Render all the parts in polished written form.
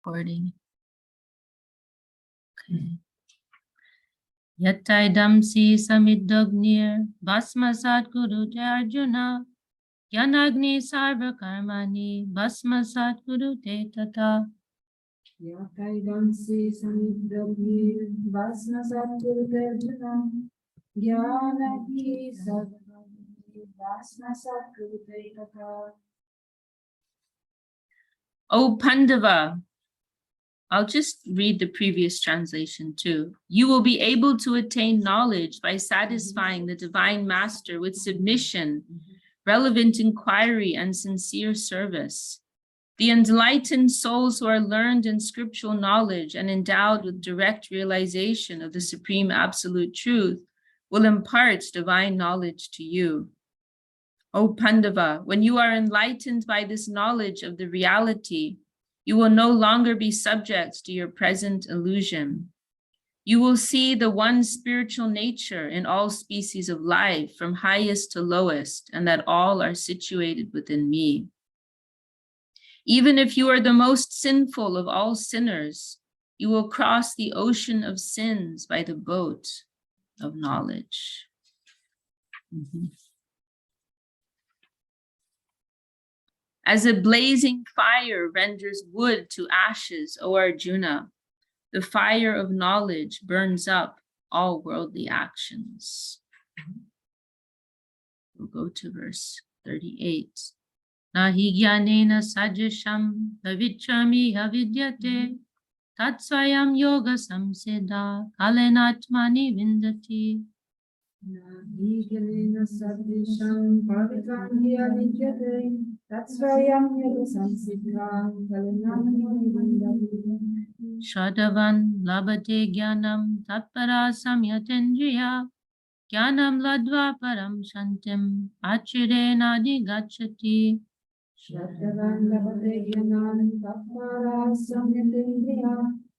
Recording. Okay. Yataidamsi samidagnir basmasat kurute Arjuna Yanagni sarva karmani basmasat kurute tata. Yataidamsi samidagnir basmasat kurute Arjuna Yanagni sarva karmani basmasat kurute tata. O Pandava, I'll just read the previous translation too. You will be able to attain knowledge by satisfying the divine master with submission, relevant inquiry, and sincere service. The enlightened souls who are learned in scriptural knowledge and endowed with direct realization of the supreme absolute truth will impart divine knowledge to you. O Pandava, when you are enlightened by this knowledge of the reality, you will no longer be subject to your present illusion. You will see the one spiritual nature in all species of life, from highest to lowest, and that all are situated within me. Even if you are the most sinful of all sinners, you will cross the ocean of sins by the boat of knowledge. As a blazing fire renders wood to ashes, O Arjuna, the fire of knowledge burns up all worldly actions. We'll go to verse 38. Nahi jnanena sajasham davichami avidyate tatsvayam yoga samseda kalenatmani vindati. Nahi jnanena sadisham pavitrani avidyate tatsvayam yoga samseda kalenatmani vindati. Shadavan labate jnanam tatpara samyatendriya Jnanam ladva param shantim achirena gachati. Shraddhavan labate jnanam tatpara samyatendriya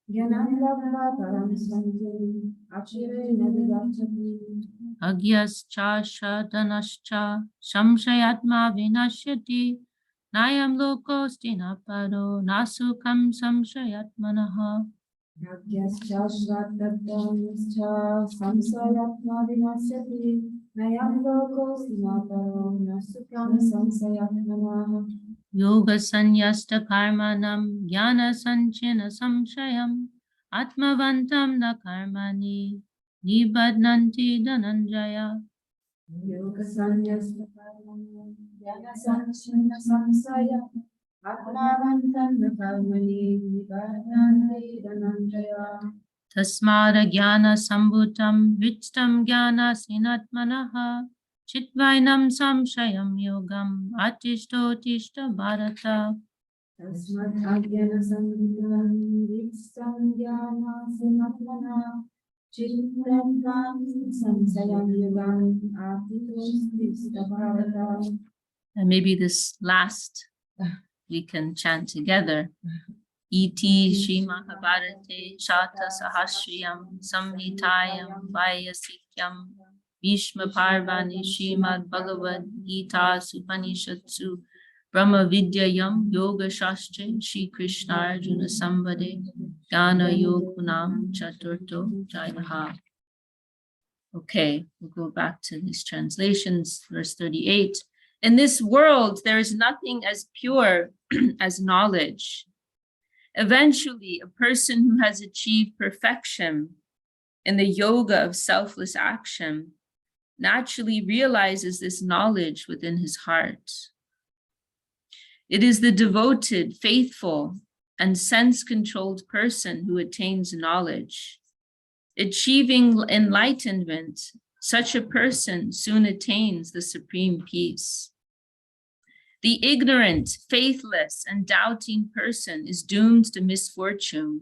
jnanam ladva param shantim achirena gachati. Agyascha shadanascha samshayatma vinashyati nayam lokosti naparo nasukam samshayatmanaha. Yagyascha shraddhavanascha samsayatma vinasyati nayam lokosti naparo nasukam samsayatmanaha. Yoga sanyasta karmanam jnana sanchena samshayam atmavantam na karmani nibadnanti dhananjaya. Yoga sanyasta karmanam jnana sanchena samsayam atmavantam na karmani nibadnanti dhananjaya. Tasmara jnana sambhutam vichtam jnana sinatmanaha chitvainam samshayam yogam atishto tishta bharata. Tasmat ajnana sambuddham vitsam jnana sinatmana chittam samsayam yogam atitostista bharata. And maybe this last we can chant together. Iti Shri Mahabharate Shata Sahasriyam Samhitayam Vayasikyam Bhishma Parvani Srimad Bhagavad Gita Supanishatsu Brahma Vidyayam Yoga Shastre Shri Krishna Arjuna Sambade Jnana Yogunam Chaturto Jayaha. Okay, we'll go back to these translations. Verse 38. In this world, there is nothing as pure as knowledge. Eventually, a person who has achieved perfection in the yoga of selfless action naturally realizes this knowledge within his heart. It is the devoted, faithful, and sense-controlled person who attains knowledge. Achieving enlightenment, such a person soon attains the supreme peace. The ignorant, faithless, and doubting person is doomed to misfortune.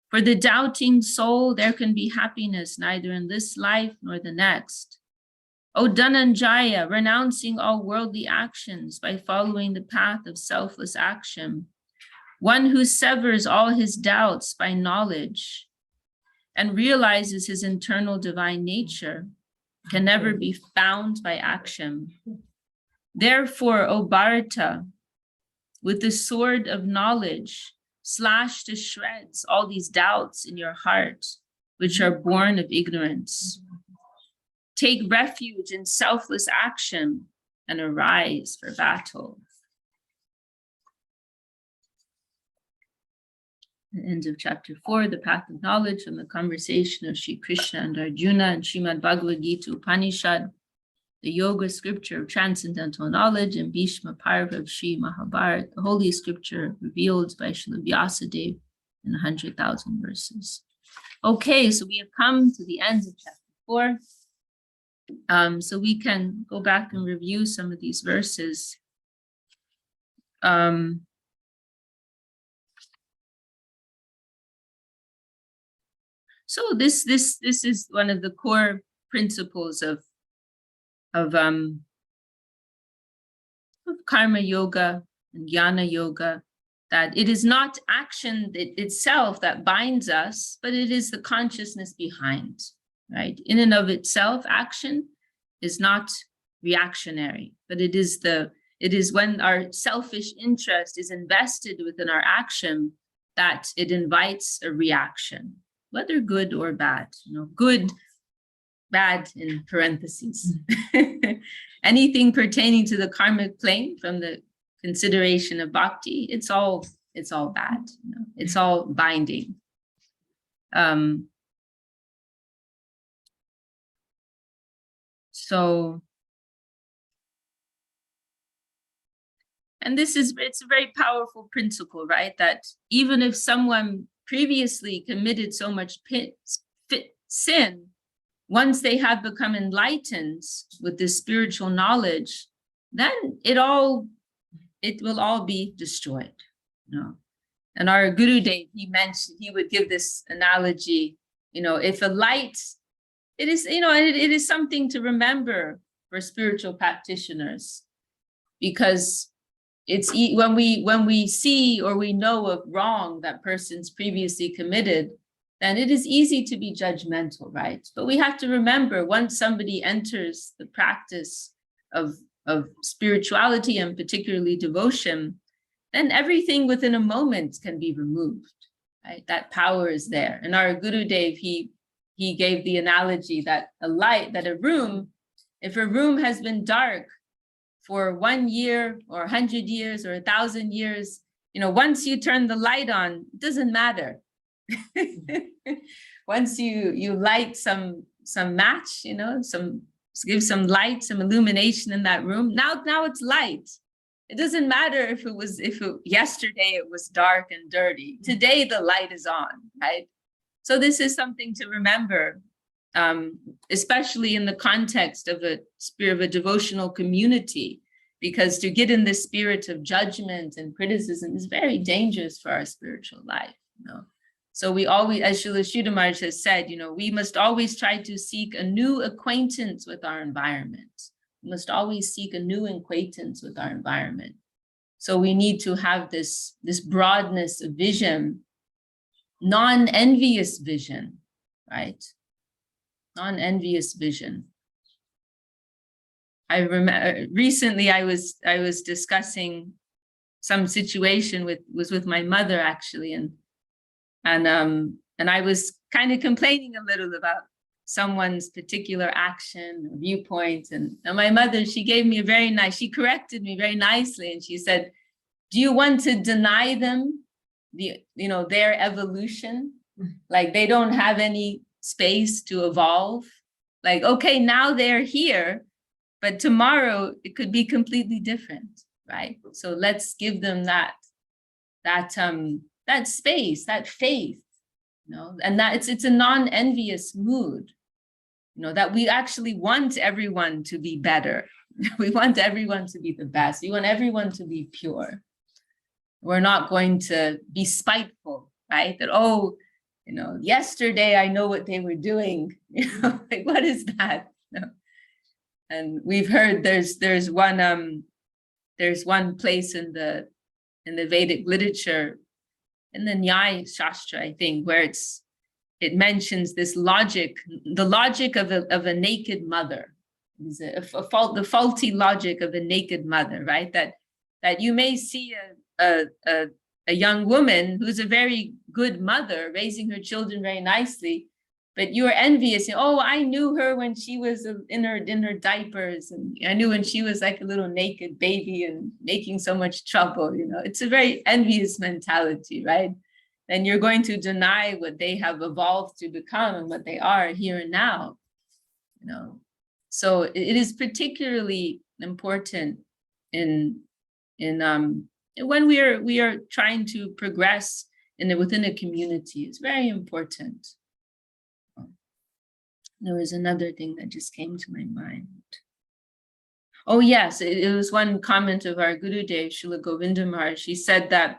For the doubting soul, there can be happiness neither in this life nor the next. O Dhananjaya, renouncing all worldly actions by following the path of selfless action, one who severs all his doubts by knowledge and realizes his internal divine nature can never be found by action. Therefore, O Bharata, with the sword of knowledge, slash to shreds all these doubts in your heart, which are born of ignorance. Take refuge in selfless action and arise for battle. The end of chapter 4, the path of knowledge, from the conversation of Sri Krishna and Arjuna and Srimad Bhagavad Gita Upanishad, the yoga scripture of transcendental knowledge, and Bhishma Parva of Sri Mahabharata, the holy scripture revealed by Srila Vyasadeva in 100,000 verses. Okay, so we have come to the end of chapter 4. So we can go back and review some of these verses. So this is one of the core principles of karma yoga and jnana yoga, that it is not action itself that binds us, but it is the consciousness behind, right? In and of itself, action is not reactionary, but it is when our selfish interest is invested within our action that it invites a reaction, whether good or bad, good, bad in parentheses. Anything pertaining to the karmic plane from the consideration of bhakti, it's all bad. It's all binding. And it's a very powerful principle, right? That even if someone previously committed so much sin, once they have become enlightened with this spiritual knowledge, then it will all be destroyed. And our Gurudev, he would give this analogy, if a light, it is something to remember for spiritual practitioners, because it's when we see or we know of wrong that person's previously committed, then it is easy to be judgmental, right? But we have to remember, once somebody enters the practice of spirituality and particularly devotion, then everything within a moment can be removed, right? That power is there. And our Gurudev, he gave the analogy that if a room has been dark for 1 year or 100 years or 1,000 years, once you turn the light on, it doesn't matter. Once you light some match, give some light, some illumination in that room, now it's light. It doesn't matter if yesterday it was dark and dirty. Today the light is on, right? So this is something to remember, especially in the context of a devotional community, because to get in the spirit of judgment and criticism is very dangerous for our spiritual life. So we always, as Srila Sridhar Maharaj has said, we must always try to seek a new acquaintance with our environment. We must always seek a new acquaintance with our environment. So we need to have this broadness of vision, non-envious vision, right? Non-envious vision. I remember recently I was discussing some situation with my mother, actually, and I was kind of complaining a little about someone's particular action or viewpoint. And my mother, she she corrected me very nicely. And she said, do you want to deny them their evolution? Like they don't have any space to evolve. Like, okay, now they're here, but tomorrow it could be completely different, right? So let's give them that space, that faith, and that it's a non-envious mood, that we actually want everyone to be better. We want everyone to be the best. We want everyone to be pure. We're not going to be spiteful, right? That, yesterday I know what they were doing. Like, what is that? And we've heard there's one place in the Vedic literature, in the Nyaya Shastra, I think, where it mentions this logic, the logic of a naked mother, the faulty logic of a naked mother, right? That you may see a a young woman who's a very good mother, raising her children very nicely, but you're envious. Oh, I knew her when she was in her diapers, and I knew when she was like a little naked baby and making so much trouble. It's a very envious mentality, right? And you're going to deny what they have evolved to become and what they are here and now. So it is particularly important in when we are trying to progress within a community. It's very important. There was another thing that just came to my mind. Oh yes, it was one comment of our Gurudev, Srila Govinda Maharaj. He said that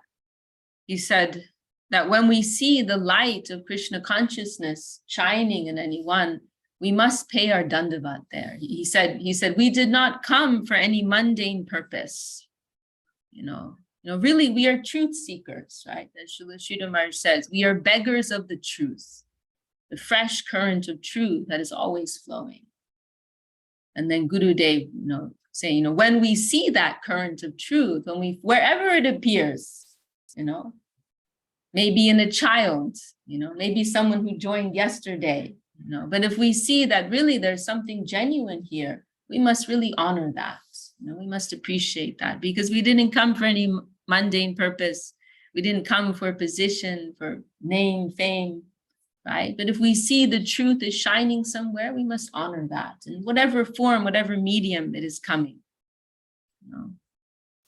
when we see the light of Krishna consciousness shining in anyone, we must pay our dandavat there. He said, we did not come for any mundane purpose. Really, we are truth seekers, right? As Srila Sridhar Maharaj says, we are beggars of the truth, the fresh current of truth that is always flowing. And then Gurudev, saying, when we see that current of truth, wherever it appears, maybe in a child, maybe someone who joined yesterday, but if we see that really there's something genuine here, we must really honor that. We must appreciate that, because we didn't come for any mundane purpose. We didn't come for position, for name, fame, right? But if we see the truth is shining somewhere, we must honor that in whatever form, whatever medium it is coming.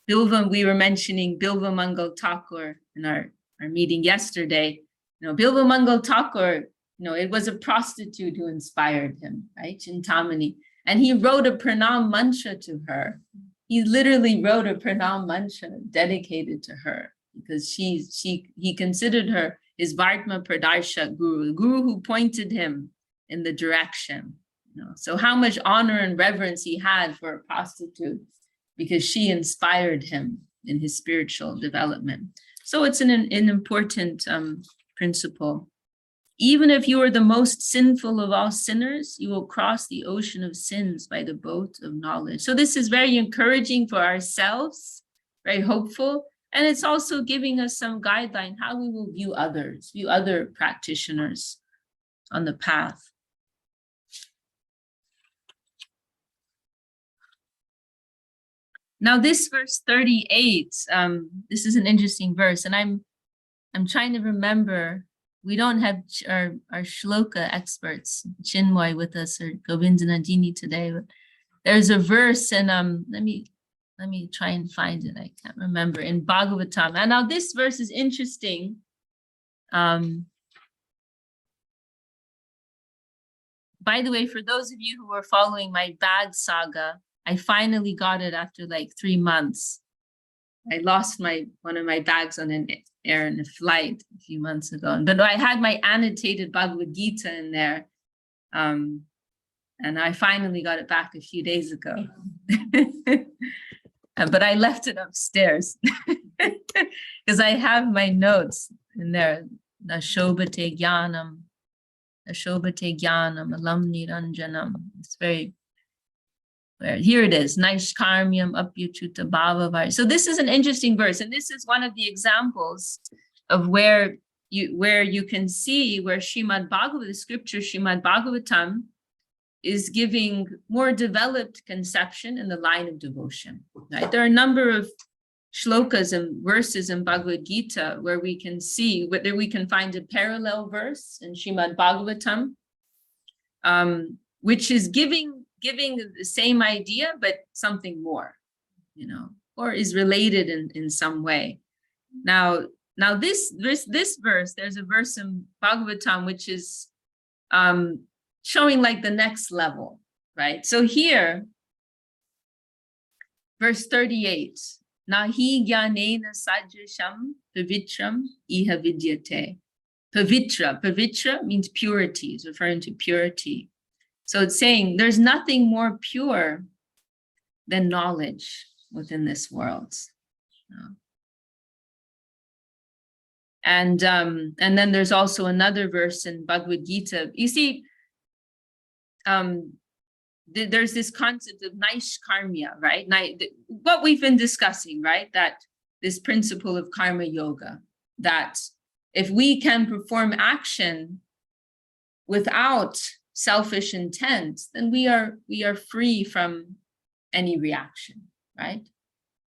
Bilva, we were mentioning Bilva Mangal Thakur in our meeting yesterday. Bilva Mangal Thakur, it was a prostitute who inspired him, right? Chintamani. And he wrote a pranam mantra to her. He literally wrote a pranam mantra dedicated to her, because he considered her his Vartma Pradarshak guru, the guru who pointed him in the direction. So how much honor and reverence he had for a prostitute, because she inspired him in his spiritual development. So it's an important principle. Even if you are the most sinful of all sinners, you will cross the ocean of sins by the boat of knowledge. So this is very encouraging for ourselves, very hopeful. And it's also giving us some guideline how we will view others, view other practitioners on the path. Now this verse 38, this is an interesting verse, and I'm trying to remember. We don't have our shloka experts, Chinmoy, with us, or Govindinandini today, but there's a verse, and let me try and find it. I can't remember, in Bhagavatam. And now this verse is interesting. By the way, for those of you who are following my bag saga, I finally got it after like 3 months. I lost one of my bags on an air in a flight a few months ago, but I had my annotated Bhagavad Gita in there, and I finally got it back a few days ago. But I left it upstairs because I have my notes in there. Ashobhate Jnanam, Alam Niranjanam. It's very. Here it is, Naishkarmyam Apyuchuta Bhava. So this is an interesting verse, and this is one of the examples of where you can see where Srimad Bhagavatam, the scripture Srimad Bhagavatam, is giving more developed conception in the line of devotion. Right? There are a number of shlokas and verses in Bhagavad Gita where we can see whether we can find a parallel verse in Srimad Bhagavatam, which is giving the same idea, but something more, or is related in some way. Now this verse, there's a verse in Bhagavatam which is showing like the next level, right? So here, verse 38, Nahi jnanena sajrisham pavitram iha vidyate. Pavitra means purity, is referring to purity. So it's saying there's nothing more pure than knowledge within this world. And then there's also another verse in Bhagavad Gita. You see, there's this concept of Naishkarmya, right? What we've been discussing, right? That this principle of karma yoga, that if we can perform action without selfish intent, then we are free from any reaction, right?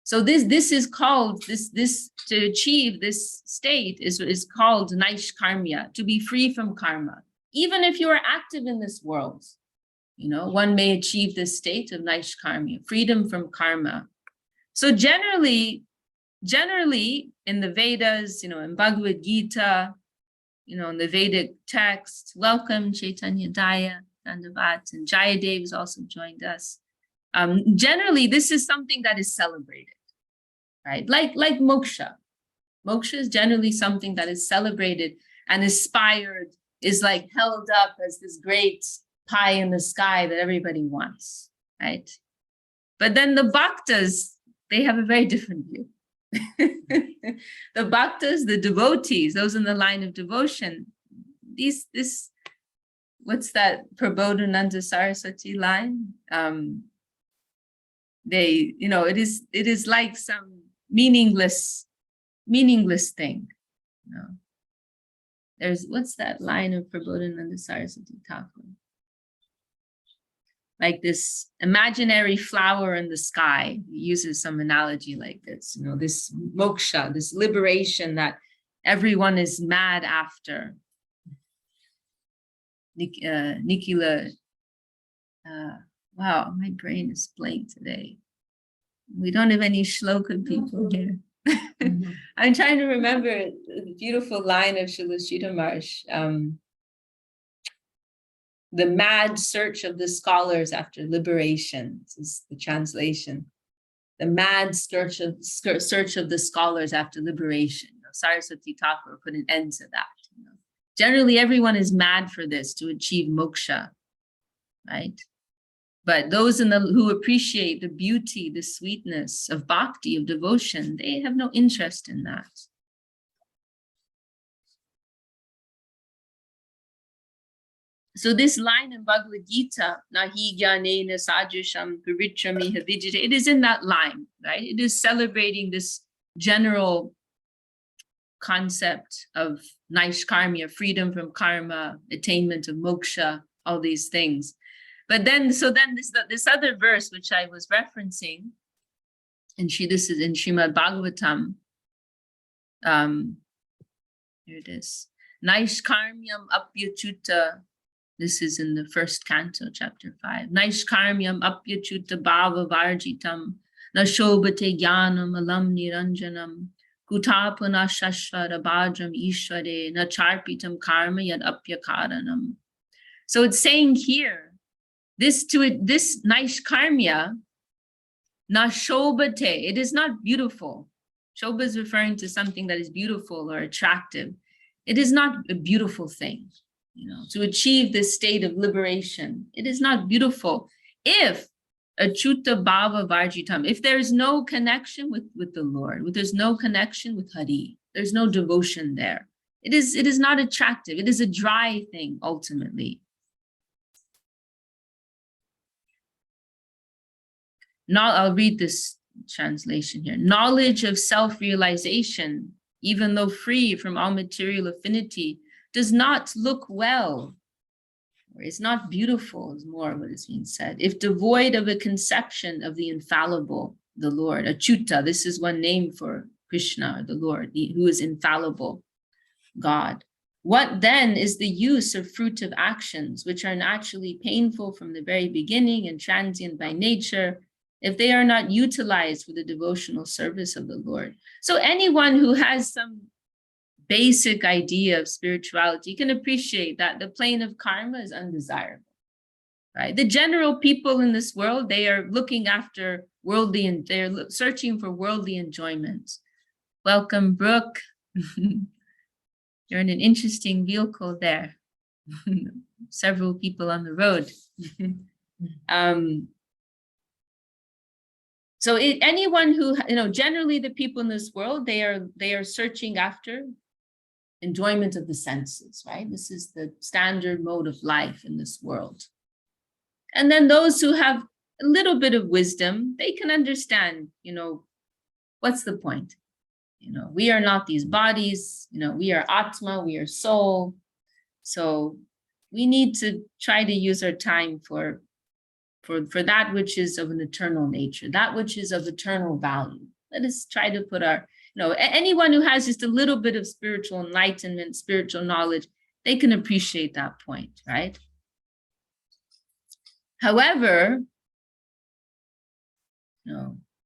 So this is called, this to achieve this state is called naishkarmya, to be free from karma. Even if you are active in this world, one may achieve this state of naishkarmya, freedom from karma. So generally in the Vedas, in Bhagavad Gita, in the Vedic text, welcome Chaitanya Daya, Dandavat, and Jayadev has also joined us. Generally, this is something that is celebrated, right? Like moksha. Moksha is generally something that is celebrated and aspired, is like held up as this great pie in the sky that everybody wants, right? But then the bhaktas, they have a very different view. The bhaktas, the devotees, those in the line of devotion, what's that Prabodhananda Saraswati line? It is like some meaningless thing. What's that line of Prabodhananda Saraswati Thakur? Like this imaginary flower in the sky. He uses some analogy like this, this moksha, this liberation that everyone is mad after. Nikila, wow, my brain is blank today. We don't have any shloka people here. I'm trying to remember the beautiful line of Srila Sridhar Maharaj. The mad search of the scholars after liberation. This is the translation. The mad search of the scholars after liberation. Saraswati Thakur put an end to that. Generally, everyone is mad for this, to achieve moksha, right? But those who appreciate the beauty, the sweetness of bhakti, of devotion, they have no interest in that. So this line in Bhagavad Gita, nahi jnanena sajasham paritramiha vijite, it is in that line, right? It is celebrating this general concept of naishkarmya, freedom from karma, attainment of moksha, all these things. But then, this other verse, which I was referencing, and this is in Srimad Bhagavatam. Here it is. Naishkarmyam apyachuta. This is in the first canto, chapter 5. Naishkarmyam apyachuta bhava varjitam. Na shobhate jnanam alam niranjanam. Kutapana shashvara bhadram ishvare. Na charpitam karma yad apyakaranam. So it's saying here, this naishkarmya, na shobhate, it is not beautiful. Shobha is referring to something that is beautiful or attractive. It is not a beautiful thing. To achieve this state of liberation, it is not beautiful. If achuta bhava varjitam, if there is no connection with the Lord, there's no connection with Hari, there's no devotion there, it is not attractive. It is a dry thing, ultimately. Now I'll read this translation here. Knowledge of self-realization, even though free from all material affinity, does not look well, or is not beautiful, is more what is being said. If devoid of a conception of the infallible, the Lord, Achyuta, this is one name for Krishna, the Lord, who is infallible, God. What then is the use of fruitive actions, which are naturally painful from the very beginning and transient by nature, if they are not utilized for the devotional service of the Lord? So anyone who has some basic idea of spirituality can appreciate that the plane of karma is undesirable, right? The general people in this world, they are looking after worldly, and they're searching for worldly enjoyment. Welcome, Brooke. You're in an interesting vehicle there. Several people on the road. So anyone who, generally the people in this world, they are searching after enjoyment of the senses, right? This is the standard mode of life in this world. And then those who have a little bit of wisdom, they can understand, what's the point? We are not these bodies, we are Atma, we are soul. So we need to try to use our time for that which is of an eternal nature, that which is of eternal value. Let us try to put our, anyone who has just a little bit of spiritual enlightenment, spiritual knowledge, they can appreciate that point, right? However,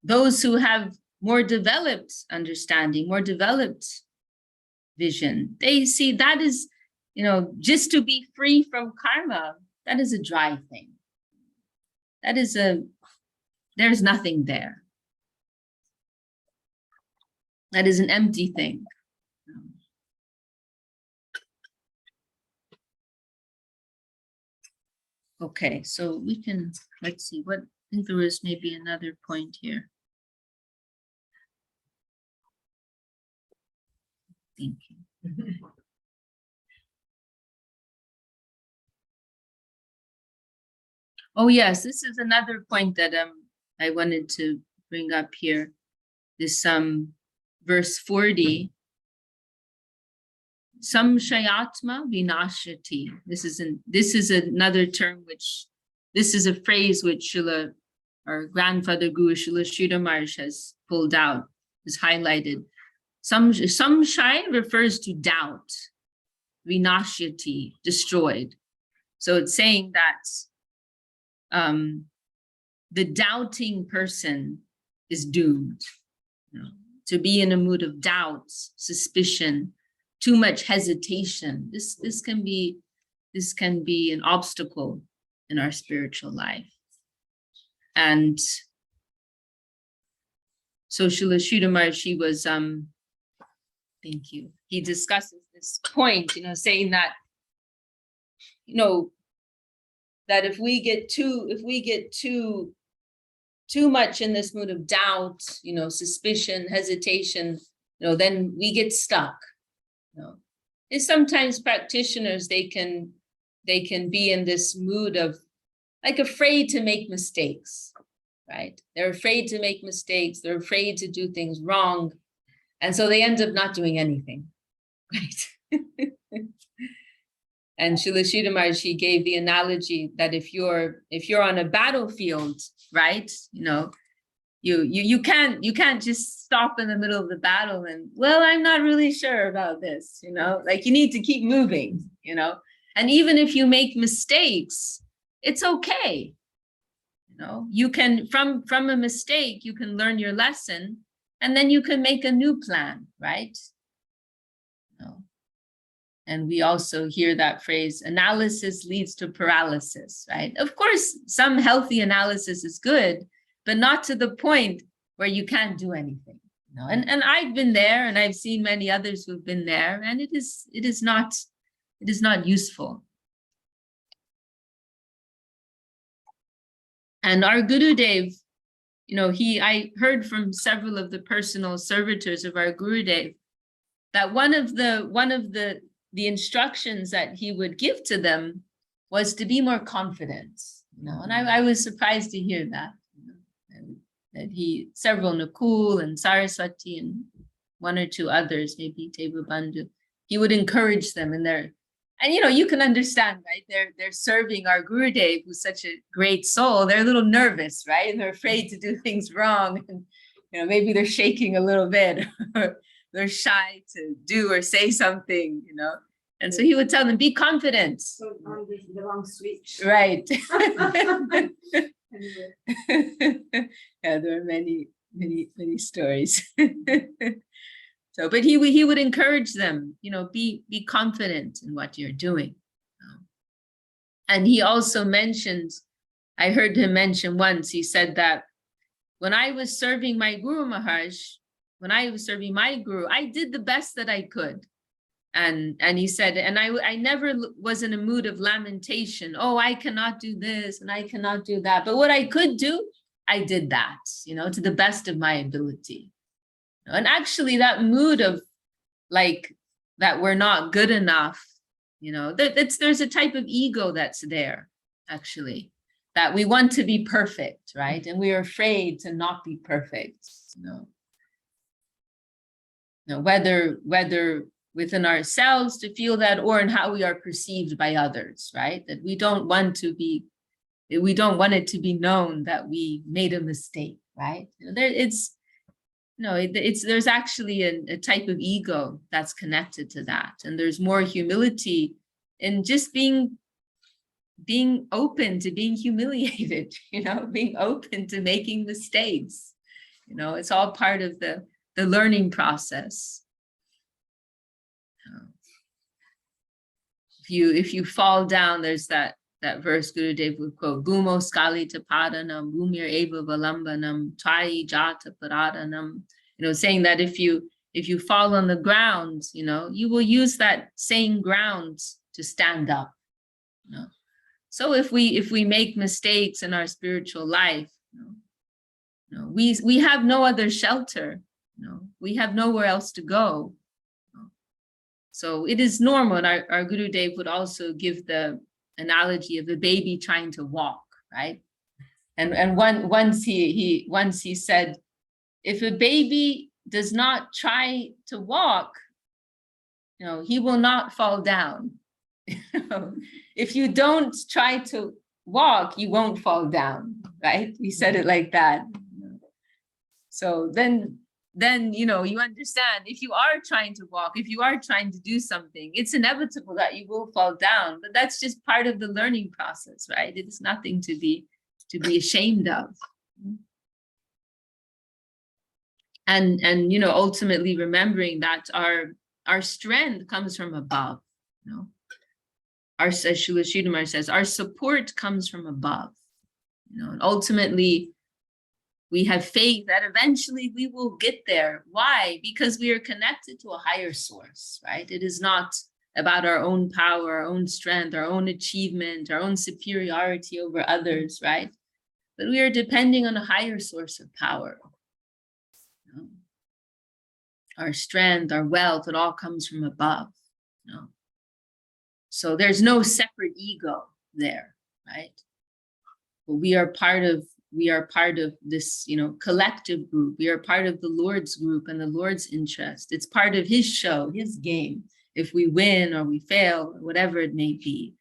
those who have more developed understanding, more developed vision, they see that is, just to be free from karma, that is a dry thing. That is there's nothing there. That is an empty thing. Okay, so we can, let's see, I think there was maybe another point here. Thank you. Oh yes, this is another point that I wanted to bring up here. This verse 40. Samshayatma vinashati. This is another term this is a phrase which our grandfather Guru Srila Sridhar Maharaj has pulled out, is highlighted. Samshay refers to doubt. Vinashati, destroyed. So it's saying that the doubting person is doomed, to be in a mood of doubt, suspicion, too much hesitation. This can be an obstacle in our spiritual life. And so Srila Sridhar Maharaj, he was thank you. He discusses this point, saying that that if we get too much in this mood of doubt, suspicion, hesitation, then we get stuck. And sometimes practitioners, they can be in this mood of like afraid to make mistakes, right? They're afraid to make mistakes. They're afraid to do things wrong. And so they end up not doing anything, right? And Srila Sridhar Maharaj, he gave the analogy that if you're on a battlefield, right, you can't just stop in the middle of the battle and, well, I'm not really sure about this, like you need to keep moving, and even if you make mistakes, it's okay. You can, from a mistake, you can learn your lesson, and then you can make a new plan, right? And we also hear that phrase, analysis leads to paralysis, right? Of course, some healthy analysis is good, but not to the point where you can't do anything. And I've been there, and I've seen many others who've been there, and it is not useful. And our Gurudev, I heard from several of the personal servitors of our Gurudev that one of the instructions that he would give to them was to be more confident, and I was surprised to hear that, that several Nakul and Saraswati and one or two others, maybe Teva Bandhu, he would encourage them in their, and you can understand, right? They're serving our Gurudev, who's such a great soul. They're a little nervous, right? And they're afraid to do things wrong. And maybe they're shaking a little bit. They're shy to do or say something, And so he would tell them, be confident. So on the wrong switch. Right. Yeah, there are many stories. So, but he would encourage them, be confident in what you're doing. And he also mentioned, I heard him mention once, he said that when I was serving my Guru Maharaj, when I was serving my Guru, I did the best that I could. And he said, and I never was in a mood of lamentation. Oh, I cannot do this and I cannot do that. But what I could do, I did that, to the best of my ability. And actually that mood of like, that we're not good enough, there's a type of ego that's there, actually, that we want to be perfect, right? And we are afraid to not be perfect, whether within ourselves to feel that, or in how we are perceived by others, right? That we don't want it to be known that we made a mistake, right? There's actually a type of ego that's connected to that. And there's more humility in just being open to being humiliated, being open to making mistakes. It's all part of the learning process. If you fall down, there's that verse Gurudev would quote, Bhumo skali tapadanam, bhumir eva valambanam, tvai jata paradanam, saying that if you fall on the ground, you will use that same ground to stand up. So if we make mistakes in our spiritual life, we have no other shelter. We have nowhere else to go. So it is normal, and our Gurudev would also give the analogy of a baby trying to walk, right? And once he said, if a baby does not try to walk, he will not fall down. If you don't try to walk, you won't fall down, right? We said it like that. So then you understand, if you are trying to walk, if you are trying to do something, it's inevitable that you will fall down, but that's just part of the learning process, right? It's nothing to be ashamed of. And ultimately remembering that our strength comes from above. As Srila Sridhar says, our support comes from above. And ultimately we have faith that eventually we will get there. Why? Because we are connected to a higher source, right? It is not about our own power, our own strength, our own achievement, our own superiority over others, right? But we are depending on a higher source of power. Our strength, our wealth, it all comes from above. So there's no separate ego there, right? But we are part of this, collective group. We are part of the Lord's group and the Lord's interest. It's part of his show, his game. If we win or we fail, or whatever it may be,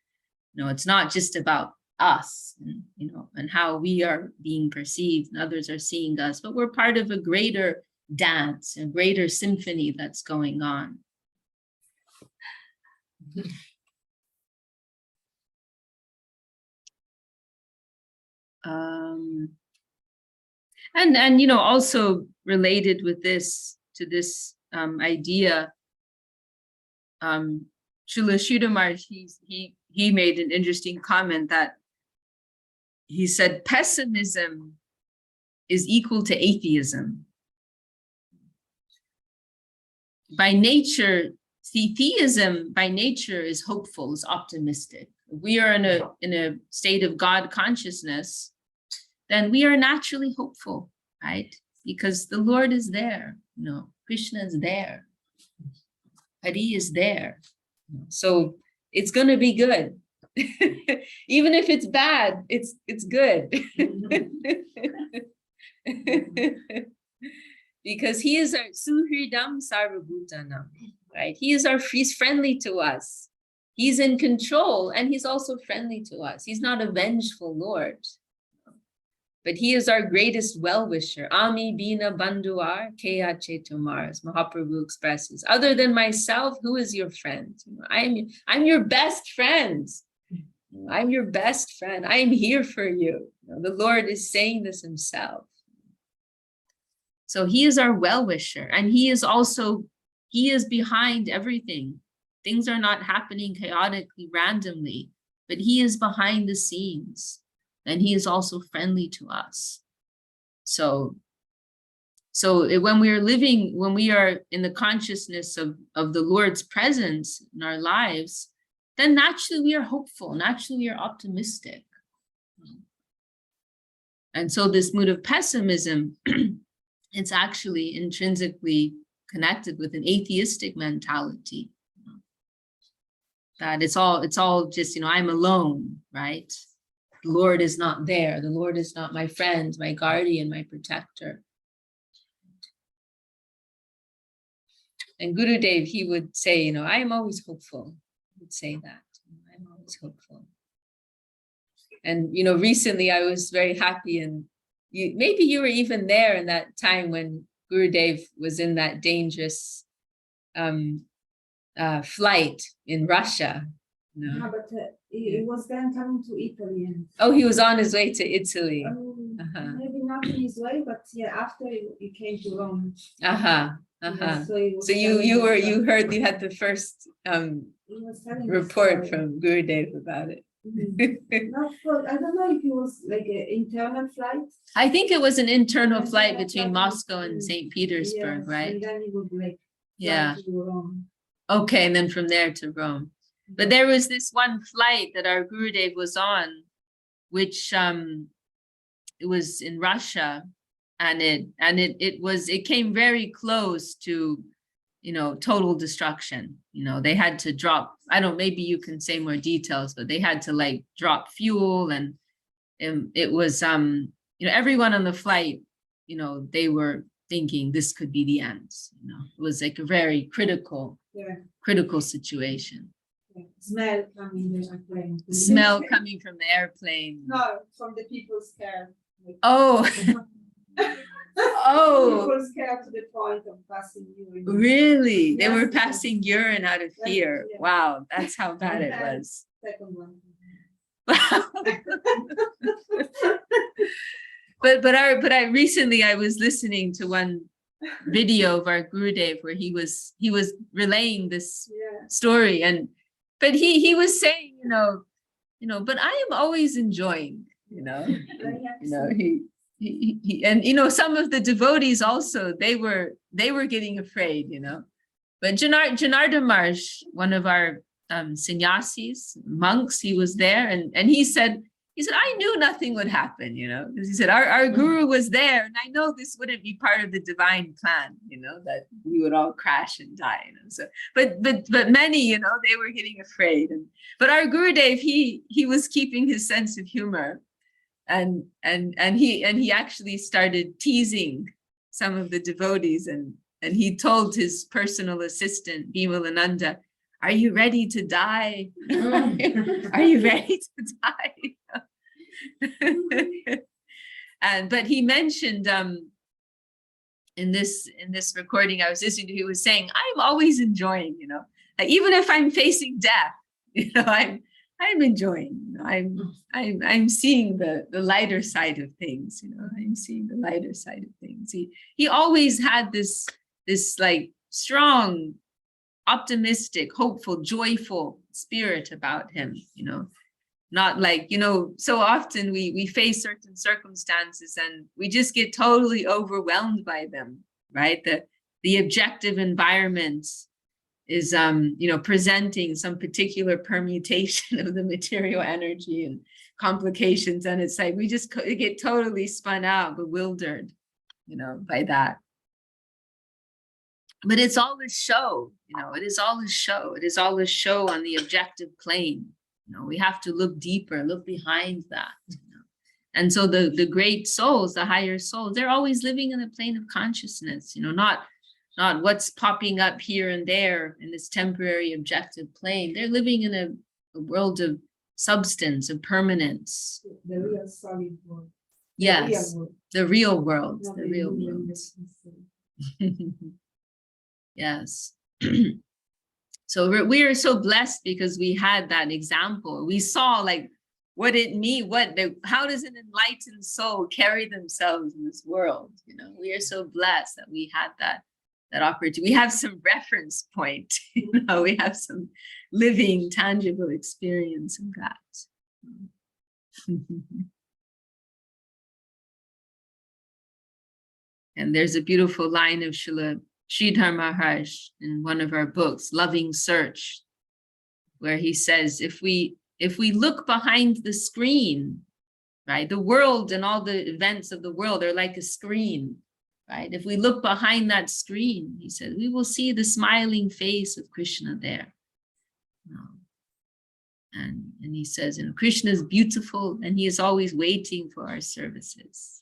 it's not just about us, and how we are being perceived and others are seeing us, but we're part of a greater dance, a greater symphony that's going on. And also related with this idea, Srila Sridhar, he made an interesting comment that he said pessimism is equal to atheism. By nature, theism by nature is hopeful, is optimistic. If we are in a state of God consciousness, then we are naturally hopeful, right? Because the Lord is there, Krishna is there, Hari is there. So it's going to be good. Even if it's bad, it's good. Because he is our suhridam sarvabhutanam, right? He's friendly to us. He's in control, and he's also friendly to us. He's not a vengeful Lord, but he is our greatest well-wisher. Ami bina bandhuar kya chetumar, as Mahaprabhu expresses. Other than myself, who is your friend? I'm your best friend. I'm your best friend. I am here for you. The Lord is saying this himself. So he is our well-wisher, and he is behind everything. Things are not happening chaotically, randomly, but he is behind the scenes, and he is also friendly to us. So when we are in the consciousness of the Lord's presence in our lives, then naturally we are hopeful, naturally we are optimistic. And so this mood of pessimism, it's actually intrinsically connected with an atheistic mentality. That it's all just, I'm alone, right? The Lord is not there. The Lord is not my friend, my guardian, my protector. And Gurudev, he would say, you know, I am always hopeful. He would say that. I'm always hopeful. And, you know, recently I was very happy, and maybe you were even there in that time when Gurudev was in that dangerous flight in Russia. You know? No, but he was then coming to Italy. And, oh, he was on his way to Italy. Maybe not in his way, but yeah, after he came to Rome. Yeah, so you heard, you had the first report from Gurudev about it. Not for, I don't know if it was like an internal flight. I think it was an internal flight between Moscow and St. Petersburg, Yes, right? and then he would like Yeah. fly to Rome. Okay, and then from there to Rome. But there was this one flight that our Gurudev was on, which it was in Russia, and it came very close to, you know, total destruction. You know, they had to drop, I don't, maybe you can say more details, but they had to like drop fuel, and it was you know, everyone on the flight, you know, they were thinking this could be the end. You know, it was like a very critical situation. Smell coming from the airplane. Smell coming from the airplane. No, from the people's care. Oh. Oh. People's care to the point of passing urine. Really? They Yes, were yes. passing urine out of fear. Yeah. Wow, that's how bad it was. Second one. But I recently I was listening to one video of our Gurudev where he was relaying this story, but he was saying, you know, but I am always enjoying, you know, he and you know, some of the devotees also, they were getting afraid, you know. But Janardhan Marsh, one of our sannyasis, monks, he was there, and he said, I knew nothing would happen, you know, because he said, our guru was there, and I know this wouldn't be part of the divine plan, you know, that we would all crash and die, you know. So, but many, you know, they were getting afraid, but our Gurudev, he was keeping his sense of humor, and he actually started teasing some of the devotees, and he told his personal assistant Bimalananda, are you ready to die? Are you ready to die? But he mentioned in this recording I was listening to, he was saying, I'm always enjoying, you know, like, even if I'm facing death, you know, I'm enjoying, you know, I'm seeing the lighter side of things, you know, I'm seeing the lighter side of things. He always had this like strong, optimistic, hopeful, joyful spirit about him, you know, not like, you know, so often we face certain circumstances and we just get totally overwhelmed by them, right? The objective environment is, you know, presenting some particular permutation of the material energy and complications. And it's like, we just get totally spun out, bewildered, you know, by that. But it's all a show, you know, it is all a show. It is all a show on the objective plane. You know, we have to look deeper, look behind that. You know? And so the great souls, the higher souls, they're always living in the plane of consciousness, you know, not what's popping up here and there in this temporary objective plane. They're living in a world of substance, of permanence. The real solid world. Yes, the real world, the real world. Yes. So we are so blessed because we had that example. We saw like what it means, how does an enlightened soul carry themselves in this world? You know, we are so blessed that we had that opportunity. We have some reference point, you know, we have some living, tangible experience of that. And there's a beautiful line of Srila Sridhar Maharaj in one of our books, Loving Search, where he says, if we look behind the screen, right, the world and all the events of the world are like a screen, right? If we look behind that screen, he said, we will see the smiling face of Krishna there. And he says, and Krishna is beautiful and he is always waiting for our services.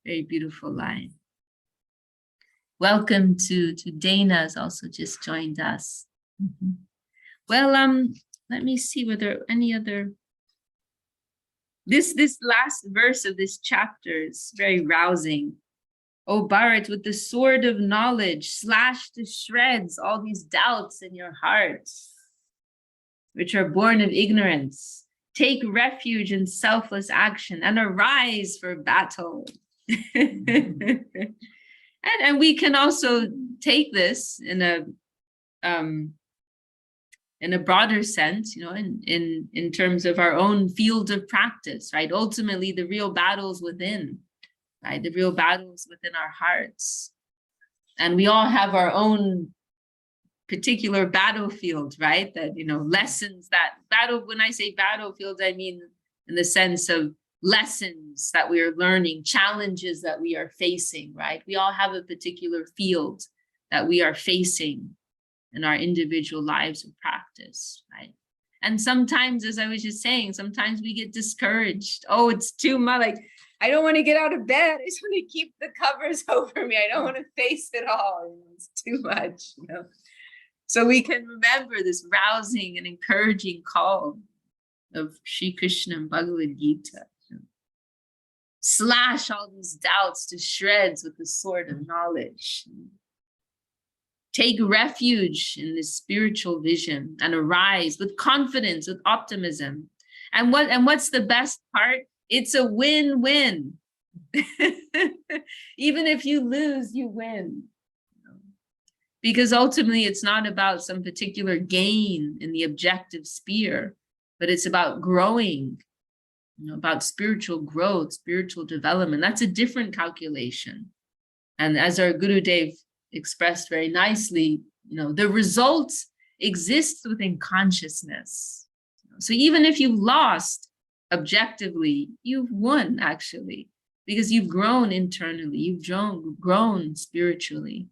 Very beautiful line. welcome to Dana has also just joined us. Well, let me see whether any other. This last verse of this chapter is very rousing. O Bharat, with the sword of knowledge, slash to shreds all these doubts in your heart, which are born of ignorance. Take refuge in selfless action and arise for battle. And we can also take this in a broader sense, you know, in terms of our own field of practice, right? Ultimately, the real battle's within, right? The real battle's within our hearts. And we all have our own particular battlefield, right? That, you know, lessons that battle, when I say battlefield, I mean in the sense of lessons that we are learning, challenges that we are facing, right? We all have a particular field that we are facing in our individual lives of practice, right? And sometimes, as I was just saying, sometimes we get discouraged. Oh, it's too much. Like, I don't want to get out of bed. I just want to keep the covers over me. I don't want to face it all. It's too much, you know? So we can remember this rousing and encouraging call of Sri Krishna and Bhagavad Gita. Slash all these doubts to shreds with the sword of knowledge. Take refuge in this spiritual vision and arise with confidence, with optimism. And what's the best part? It's a win-win. Even if you lose, you win. Because ultimately, it's not about some particular gain in the objective sphere, but it's about growing, you know, about spiritual growth, spiritual development. That's a different calculation. And as our Gurudev expressed very nicely, you know, the results exist within consciousness. So even if you've lost objectively, you've won actually, because you've grown internally, you've grown spiritually.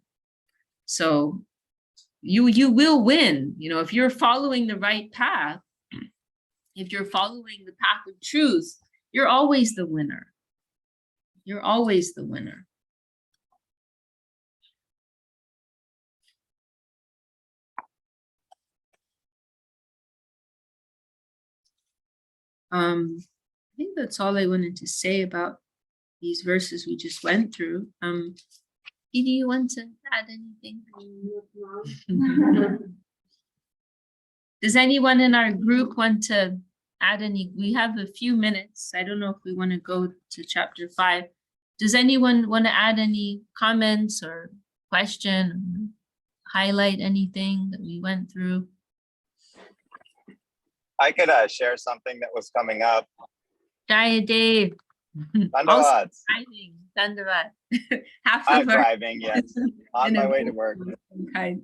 So you will win, you know, if you're following the right path, if you're following the path of truth, you're always the winner. You're always the winner. I think that's all I wanted to say about these verses we just went through. Do you want to add anything? Does anyone in our group want to add any? We have a few minutes. I don't know if we want to go to chapter 5. Does anyone want to add any comments or question, highlight anything that we went through? I could share something that was coming up. Jaya Dave. Dandavad. Driving. Dandavad. I'm driving, yes. On my way to work. Okay.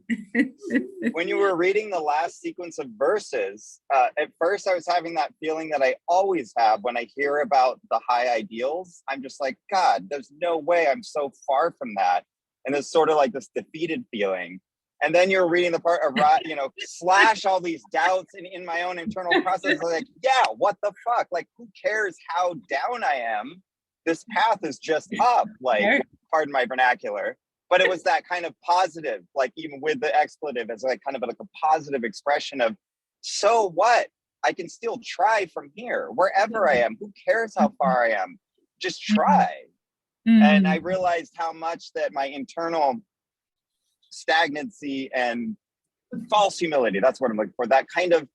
When you were reading the last sequence of verses, at first I was having that feeling that I always have when I hear about the high ideals. I'm just like, God, there's no way, I'm so far from that. And it's sort of like this defeated feeling. And then you're reading the part of, you know, slash all these doubts in my own internal process. Like, yeah, what the fuck? Like, who cares how down I am? This path is just up, like, pardon my vernacular. But it was that kind of positive, like even with the expletive, as like kind of like a positive expression of, so what? I can still try from here, wherever I am. Who cares how far I am? Just try. And I realized how much that my internal stagnancy and false humility, that's what I'm looking for, that kind of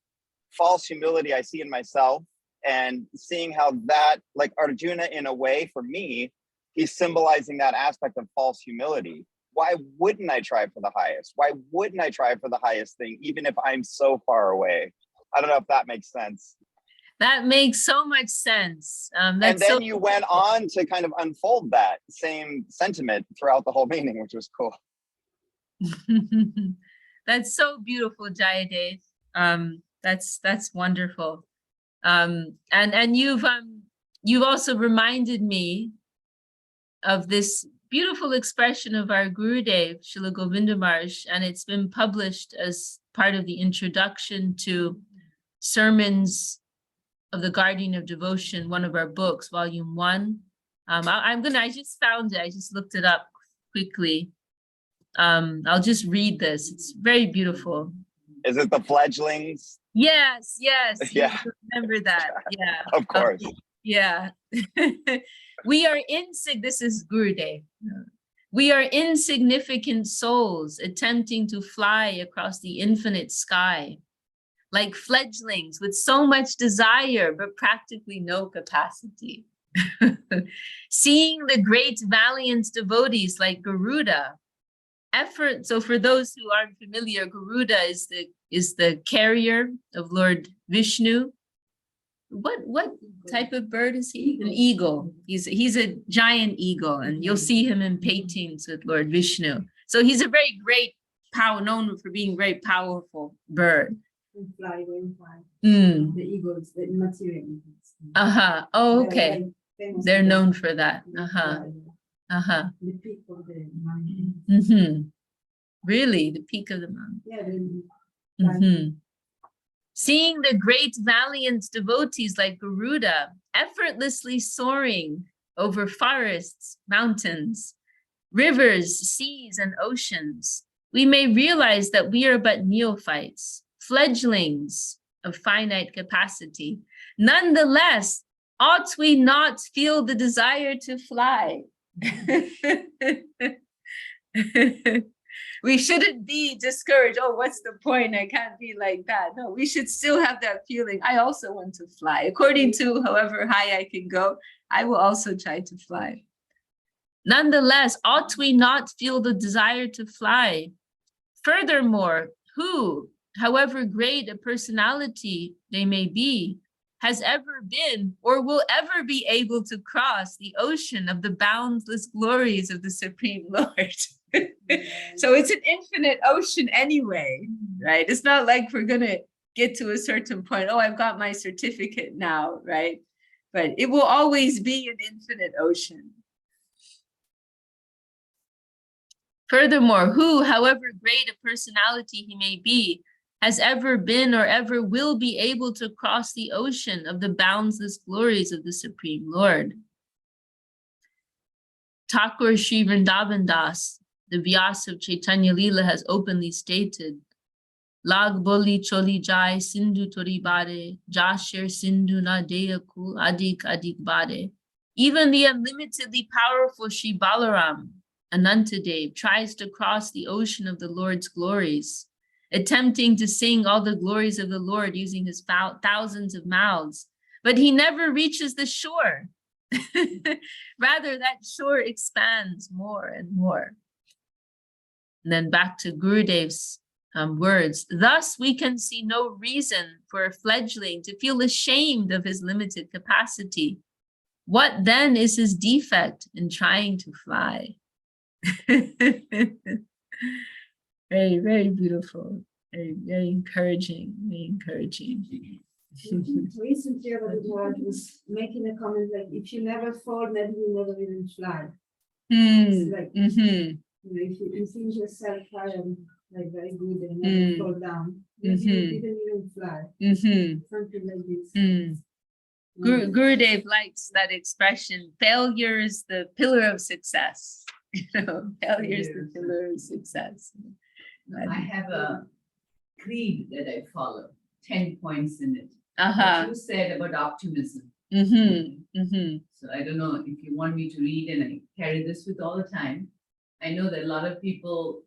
false humility I see in myself, and seeing how that, like Arjuna in a way, for me, he's symbolizing that aspect of false humility. Why wouldn't I try for the highest? Why wouldn't I try for the highest thing, even if I'm so far away? I don't know if that makes sense. That makes so much sense. And then you went on to kind of unfold that same sentiment throughout the whole meaning, which was cool. That's so beautiful, Jayadev. That's wonderful. And you've also reminded me of this beautiful expression of our Gurudev, Srila Govinda Maharaj, and it's been published as part of the introduction to Sermons of the Guardian of Devotion, one of our books, volume 1. I just found it. I just looked it up quickly. I'll just read this. It's very beautiful. Is it the fledglings? Yes, yes. Yeah. You remember that. Yeah. Of course. Yeah. We are this is Gurudev. We are insignificant souls attempting to fly across the infinite sky, like fledglings with so much desire, but practically no capacity. Seeing the great valiant devotees like Garuda, so for those who aren't familiar, Garuda is the carrier of Lord Vishnu. What type of bird is he? An eagle. He's a giant eagle, and you'll see him in paintings with Lord Vishnu. So he's a very great known for being very powerful bird. Fly, fly. Mm. The eagles, the material eagles. Oh, okay. They're known for that. The peak of the mountain. Mm-hmm. Really, the peak of the mountain. Yeah. Mm-hmm. Seeing the great valiant devotees like Garuda effortlessly soaring over forests, mountains, rivers, seas, and oceans, we may realize that we are but neophytes, fledglings of finite capacity. Nonetheless, ought we not feel the desire to fly? We shouldn't be discouraged. Oh, what's the point? I can't be like that. No, we should still have that feeling. I also want to fly. According to however high I can go, I will also try to fly. Nonetheless, ought we not feel the desire to fly? Furthermore, who, however great a personality they may be, has ever been or will ever be able to cross the ocean of the boundless glories of the Supreme Lord? So it's an infinite ocean anyway, right? It's not like we're gonna get to a certain point. Oh, I've got my certificate now, right? But it will always be an infinite ocean. Furthermore, who, however great a personality he may be, has ever been or ever will be able to cross the ocean of the boundless glories of the Supreme Lord? Thakur Sri Vrindavan Das, the Vyas of Chaitanya Leela, has openly stated, Lag boli choli jai sindhu tori bare, jasher sindhu na deyaku adik adik bare. Even the unlimitedly powerful Sri Balaram, Anantadev, tries to cross the ocean of the Lord's glories, attempting to sing all the glories of the Lord using his thousands of mouths, but he never reaches the shore. Rather, that shore expands more and more. And then back to Gurudev's words. Thus, we can see no reason for a fledgling to feel ashamed of his limited capacity. What then is his defect in trying to fly? Very, very beautiful. Very, very encouraging. Very encouraging. Recently, I was making a comment like, if you never fall, maybe you never even fly. It's like, you know, if you think yourself like very good and never fall down, maybe you didn't even fly. Something like this. Gurudev likes that expression, failure is the pillar of success. Failure is the pillar of success. I have a creed that I follow, 10 points in it. What you said about optimism. So I don't know if you want me to read, and I carry this with all the time. I know that a lot of people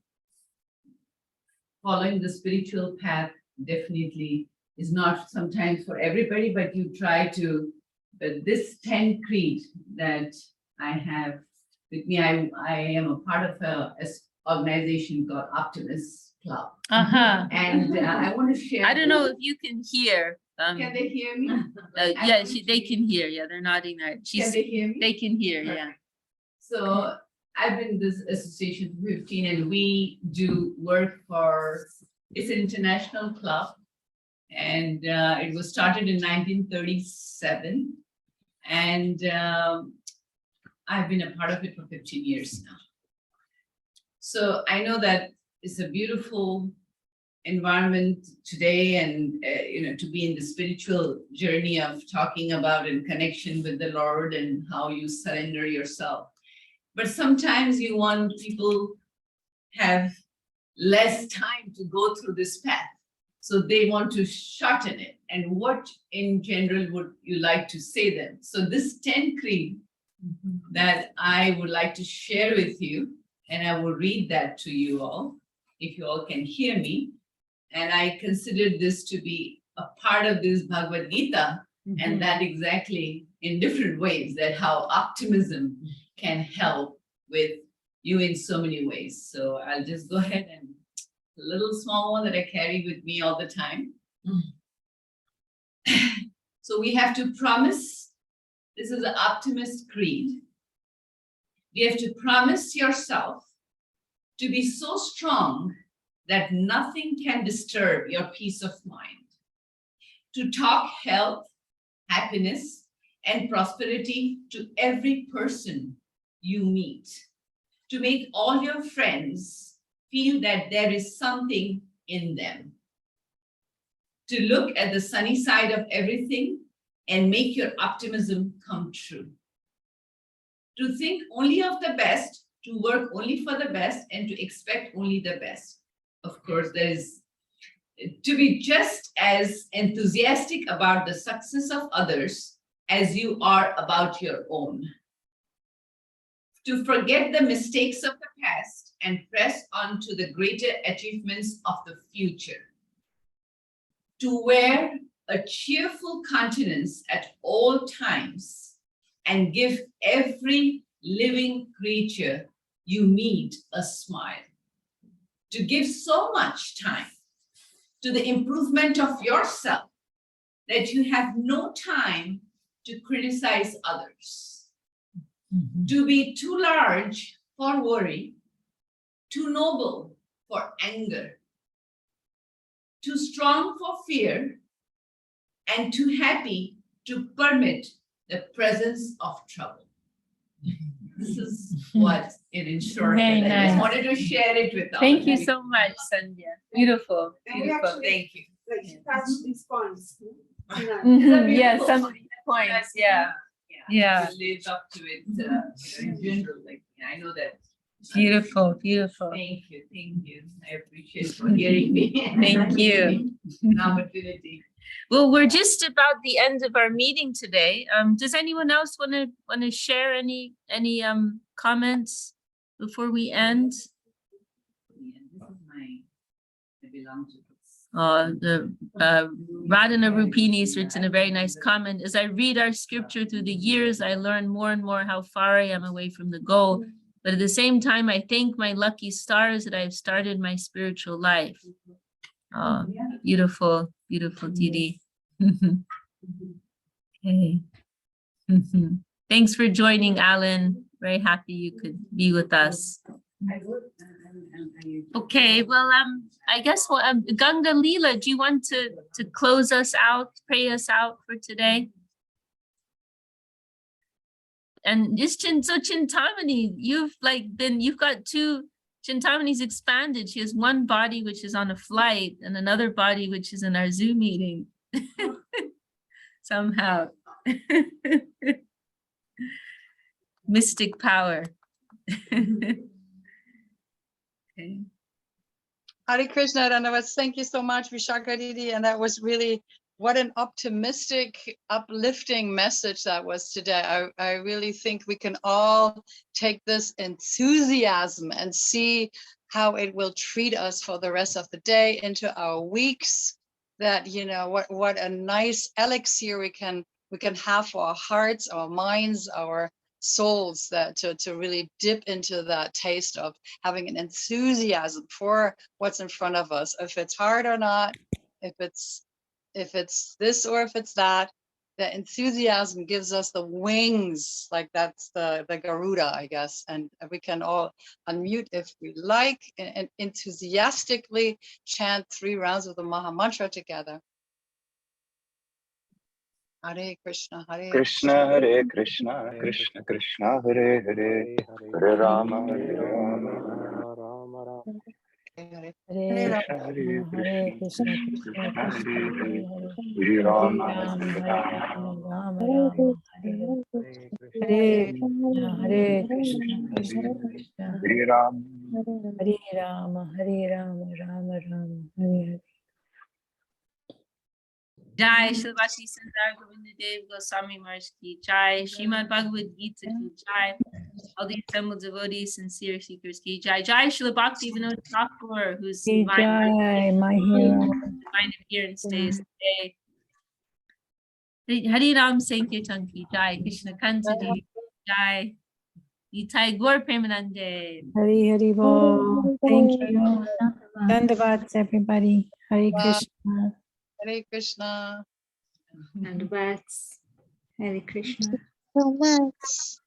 following the spiritual path definitely is not sometimes for everybody, but you try to, but this 10 creed that I have with me, I am a part of a organization called Optimist Club. And I want to share. I don't know if you can hear. Can they hear me? Yeah, they can hear. Yeah, they're nodding there. Can they hear me? They can hear, yeah. So I've been in this association for 15, and we do work for, it's an international club, and it was started in 1937, and I've been a part of it for 15 years now. So I know that it's a beautiful environment today, and you know, to be in the spiritual journey of talking about and connection with the Lord and how you surrender yourself. But sometimes you want people have less time to go through this path. So they want to shorten it. And what in general would you like to say then? So this 10 creed that I would like to share with you, and I will read that to you all, if you all can hear me. And I consider this to be a part of this Bhagavad Gita, and that exactly in different ways, that how optimism can help with you in so many ways. So I'll just go ahead and a little small one that I carry with me all the time. So we have to promise, this is an optimist creed. You have to promise yourself to be so strong that nothing can disturb your peace of mind. To talk health, happiness, and prosperity to every person you meet. To make all your friends feel that there is something in them. To look at the sunny side of everything and make your optimism come true. To think only of the best, to work only for the best, and to expect only the best. Of course, there is to be just as enthusiastic about the success of others as you are about your own. To forget the mistakes of the past and press on to the greater achievements of the future. To wear a cheerful countenance at all times and give every living creature you meet a smile. To give so much time to the improvement of yourself that you have no time to criticize others. To be too large for worry, too noble for anger, too strong for fear, and too happy to permit the presence of trouble. This is what in short, Very and I nice. just wanted to share it with all Thank of you so much, Sandhya. Beautiful, And we beautiful. actually, Thank you. like, touch these points. Yeah. Yeah, some of these points, yeah. Yeah. To live up to it, in general, like, I know that. Beautiful, beautiful. Thank you. I appreciate for hearing me. Thank you. An opportunity. Well, we're just about the end of our meeting today. Does anyone else want to share any comments before we end? Yeah, this is I belong to this. The Radhana Rupini's written a very nice comment. As I read our scripture through the years, I learn more and more how far I am away from the goal. But at the same time, I thank my lucky stars that I've started my spiritual life. Beautiful, beautiful, Didi. Okay. Thanks for joining, Alan. Very happy you could be with us. Okay, well, I guess Ganga Leela, do you want to close us out, pray us out for today? And just Chintamani, you've got two. Chintamani's expanded. She has one body which is on a flight and another body which is in our Zoom meeting. Somehow. Mystic power. Okay. Hare Krishna, Dandavat. Thank you so much, Vishaka Didi. And that was really, what an optimistic, uplifting message that was today. I really think we can all take this enthusiasm and see how it will treat us for the rest of the day into our weeks. That, you know, what a nice elixir we can have for our hearts, our minds, our souls, that to really dip into that taste of having an enthusiasm for what's in front of us, if it's hard or not, if it's this or if it's that. The enthusiasm gives us the wings, like that's the Garuda, I guess. And we can all unmute if we like and enthusiastically chant 3 rounds of the Maha Mantra together. Hare Krishna, Hare Krishna Hare Krishna, Krishna Krishna Hare Hare, Hare Rama, Hare Rama, Hare Hare Krishna, Krishna Krishna, Hare Rama, Rama Hare Krishna, Hare Krishna, Krishna Krishna, Hare Rama. Hare Rama, Rama Rama, Hare Hare. Jai Shri Bhakti Sundar Govinda Dev Goswami Maharaj ki Jai, Srimad Bhagavad Gita ki Jai, all the assembled devotees, sincere seekers ki Jai, Jai Shri Bhakti Vinod Thakur, whose Ki Jai, my hero. divine appearance stays today. Hari Ram Sankirtan ki Jai, Krishna Kanta Ji ki Jai, Nitai Gaur Premanande. Hari Hari Bol. Thank you. Dandavats, everybody. Hare Krishna. Hare Krishna. And Hare Krishna. So much.